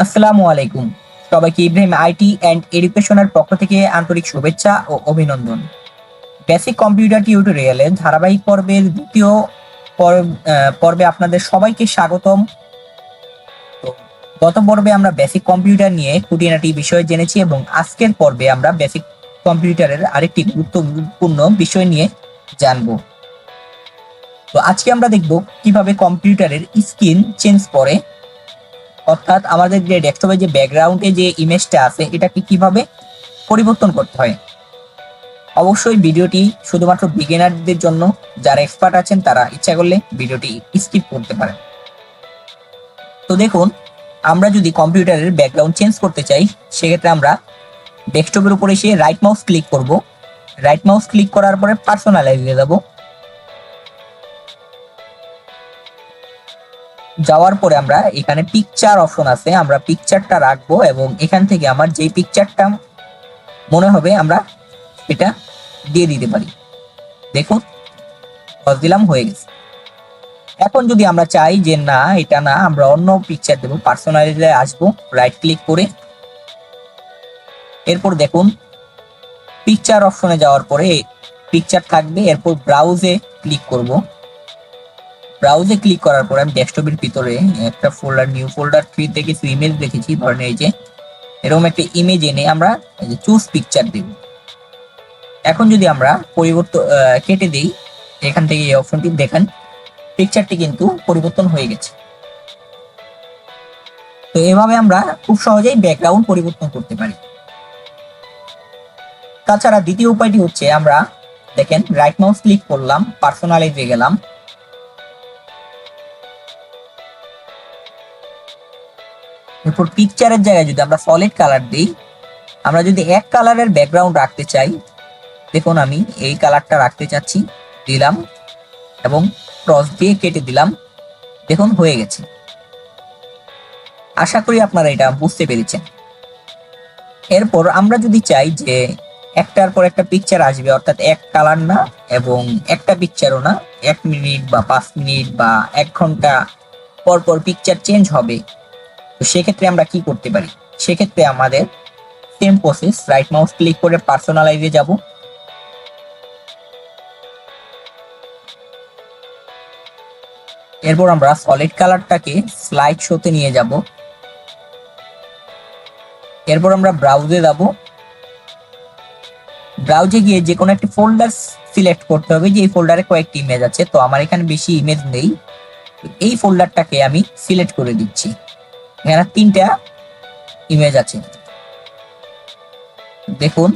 আসসালামু আলাইকুম। সবাইকে ইব্রাহিম আইটি অ্যান্ড এডুকেশনের পক্ষ থেকে আন্তরিক শুভেচ্ছা ও অভিনন্দন। বেসিক কম্পিউটার টিউটোরিয়ালের ধারাবাহিক পর্বের দ্বিতীয় পর্বে আপনাদের সবাইকে স্বাগতম। তো গত পর্বে আমরা বেসিক কম্পিউটার নিয়ে খুঁটিনাটি বিষয় জেনেছি এবং আজকের পর্বে আমরা বেসিক কম্পিউটারের আরেকটি গুরুত্বপূর্ণ বিষয় নিয়ে জানবো। তো আজকে আমরা দেখব কিভাবে কম্পিউটারের স্ক্রিন চেঞ্জ করে, অর্থাৎ আমাদের যে ডেস্কটপে যে ব্যাকগ্রাউন্ডে যে ইমেজটা আছে এটাকে কিভাবে পরিবর্তন করতে হয়। অবশ্যই ভিডিওটি শুধুমাত্র বিগিনারদের জন্য, যারা এক্সপার্ট আছেন তারা ইচ্ছা করলে ভিডিওটি স্কিপ করতে পারেন। তো দেখুন, আমরা যদি কম্পিউটারের ব্যাকগ্রাউন্ড চেঞ্জ করতে চাই সেক্ষেত্রে আমরা ডেস্কটপের উপরে এসে রাইট মাউস ক্লিক করব। রাইট মাউস ক্লিক করার পরে পার্সোনালাইজে যাব। যাওয়ার পরে আমরা এখানে পিকচার অপশন আছে, আমরা পিকচারটা রাখবো এবং এখান থেকে আমার যে পিকচারটা মনে হবে আমরা এটা দিয়ে দিতে পারি। দেখুন, দিলাম, হয়ে গেছে। এখন যদি আমরা চাই যে না এটা না, আমরা অন্য পিকচার দেবো, পার্সোনালাইজে আসবো, রাইট ক্লিক করে এরপর দেখুন পিকচার অপশনে যাওয়ার পরে পিকচার থাকবে, এরপর ব্রাউজে ক্লিক করব। ব্রাউজে ক্লিক করার পরে আমি ডেস্কটপের ভিতরে একটা ফোল্ডার, নিউ ফোল্ডার 3 থেকে কিছু ইমেজ দেখেছি, ধরেন এই যে এরকম একটা ইমেজ এনে আমরা চুজ পিকচার দেব। এখন যদি আমরা পরিবর্তন কেটে দেই, এখান থেকে এই অপশনটি দেখেন পিকচারটি কিন্তু পরিবর্তন হয়ে গেছে। তো এভাবে আমরা খুব সহজেই ব্যাকগ্রাউন্ড পরিবর্তন করতে পারি। তাছাড়া দ্বিতীয় উপায়টি হচ্ছে, আমরা দেখেন রাইট মাউস ক্লিক করলাম, পার্সোনালাইজে গেলাম, এরপর পিকচারের জায়গায় যদি আমরা সলিড কালার দিই, আমরা যদি এক কালারের ব্যাকগ্রাউন্ড রাখতে চাই, দেখুন আমি এই কালারটা রাখতে চাচ্ছি, দিলাম এবং ক্রস দিয়ে কেটে দিলাম, দেখুন হয়ে গেছে। আশা করি আপনারা এটা বুঝতে পেরেছেন। এরপর আমরা যদি চাই যে একটার পর একটা পিকচার আসবে, অর্থাৎ এক কালার না এবং একটা পিকচারও না, 1 মিনিট বা 5 মিনিট বা 1 ঘন্টা পর পর পিকচার চেঞ্জ হবে, তো সেক্ষেত্রে আমরা কি করতে পারি? সেক্ষেত্রে আমাদের same process, right mouse click করে পার্সোনালাইজে যাব, এরপর আমরা সলিড কালারটাকে স্লাইড শোতে নিয়ে যাব, এরপর আমরা ব্রাউজে যাব। ব্রাউজে গিয়ে যে কোনো একটি ফোল্ডার সিলেক্ট করতে হবে, যে এই ফোল্ডারে কয়েকটি ইমেজ আছে, তো আমার এখানে বেশি ইমেজ নেই, এই ফোল্ডারটাকে আমি সিলেক্ট করে দিচ্ছি। এখানে 3টা ইমেজ আছে, দেখুন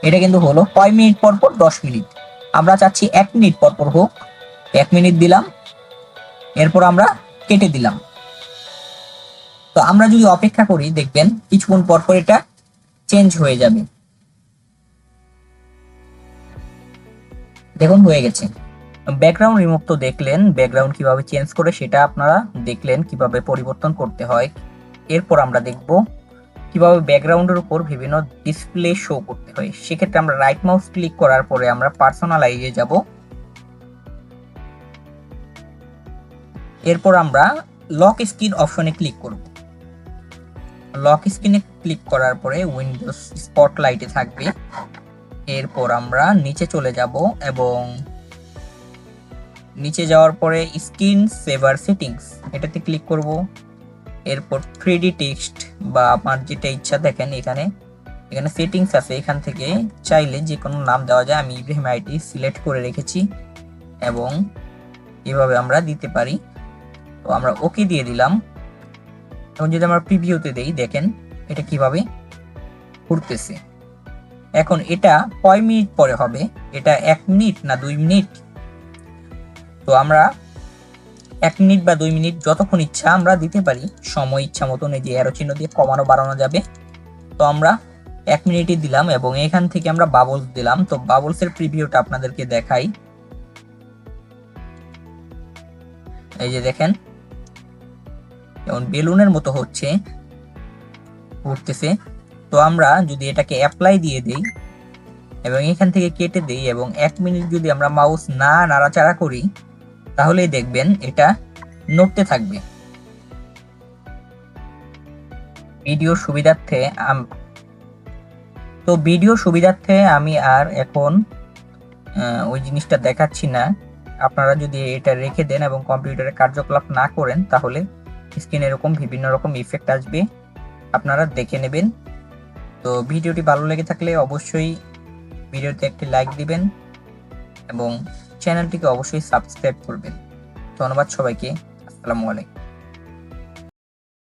এটা কিন্তু হলো কয় মিনিট পর পর, 10 মিনিট। আমরা চাচ্ছি 1 মিনিট পর পর হোক, 1 মিনিট দিলাম, এরপর আমরা কেটে দিলাম। তো আমরা যদি অপেক্ষা করি দেখবেন কিছুক্ষণ পর পর এটা চেঞ্জ হয়ে যাবে, দেখুন হয়ে গেছে। ব্যাকগ্রাউন্ড রিমুভ তো দেখলেন, ব্যাকগ্রাউন্ড কিভাবে চেঞ্জ করে সেটা আপনারা দেখলেন, কিভাবে পরিবর্তন করতে হয়। এরপর আমরা দেখব কিভাবে ব্যাকগ্রাউন্ডের উপর বিভিন্ন ডিসপ্লে শো করতে হয়। সেক্ষেত্রে আমরা রাইট মাউস ক্লিক করার পরে আমরা পার্সোনালাইজে যাব, এরপর আমরা লক স্ক্রিন অপশনে ক্লিক করব। লক স্ক্রিনে ক্লিক করার পরে উইন্ডোজ স্পটলাইটে থাকবে, এরপর আমরা নিচে চলে যাব এবং নিচে যাওয়ার পরে স্ক্রিন সেভার সেটিংস এটাতে ক্লিক করব। এরপর 3D টেক্সট বা আপনার যেটা ইচ্ছা, দেখেন এখানে সেটিংস আছে, এখান থেকে চাইলে যে কোনো নাম দেওয়া যায়। আমি ইব্রাহিম আইটি সিলেক্ট করে রেখেছি এবং এভাবে আমরা দিতে পারি। তো আমরা ওকে দিয়ে দিলাম। এখন যদি আমরা প্রিভিউতে দেই, দেখেন এটা কিভাবে ঘুরতেছে। এখন এটা কয় মিনিট পরে হবে, এটা 1 মিনিট না 2 মিনিট? তো আমরা 1 মিনিট বা 2 মিনিট যতক্ষণ ইচ্ছা আমরা দিতে পারি, সময় ইচ্ছা মতন এই যে অ্যারো চিহ্ন দিয়ে কমানো বাড়ানো যাবে। তো আমরা 1 মিনিটই দিলাম এবং এখান থেকে আমরা বাবলস দিলাম। তো বাবলসের প্রিভিউটা আপনাদেরকে দেখাই, এই যে দেখেন যেমন বেলুনের মতো হচ্ছে, উঠতেছে। তো আমরা যদি এটাকে অ্যাপ্লাই দিয়ে দেই এবং এখান থেকে কেটে দেই এবং 1 মিনিট যদি আমরা মাউস না নাড়াচাড়া করি, তাহলেই দেখবেন এটা নড়তে থাকবে। ভিডিও সুবিধার্থে আমি আর এখন ওই জিনিসটা দেখাচ্ছি না। আপনারা যদি এটা রেখে দেন এবং কম্পিউটারে কার্যকলাপ না করেন তাহলে স্ক্রিনে এরকম বিভিন্ন রকম ইফেক্ট আসবে, আপনারা দেখে নেবেন। তো ভিডিওটি ভালো লেগে থাকলে অবশ্যই ভিডিওতে একটি লাইক দিবেন এবং চ্যানেলটিকে অবশ্যই সাবস্ক্রাইব করবেন। ধন্যবাদ সবাইকে। আসসালামু আলাইকুম।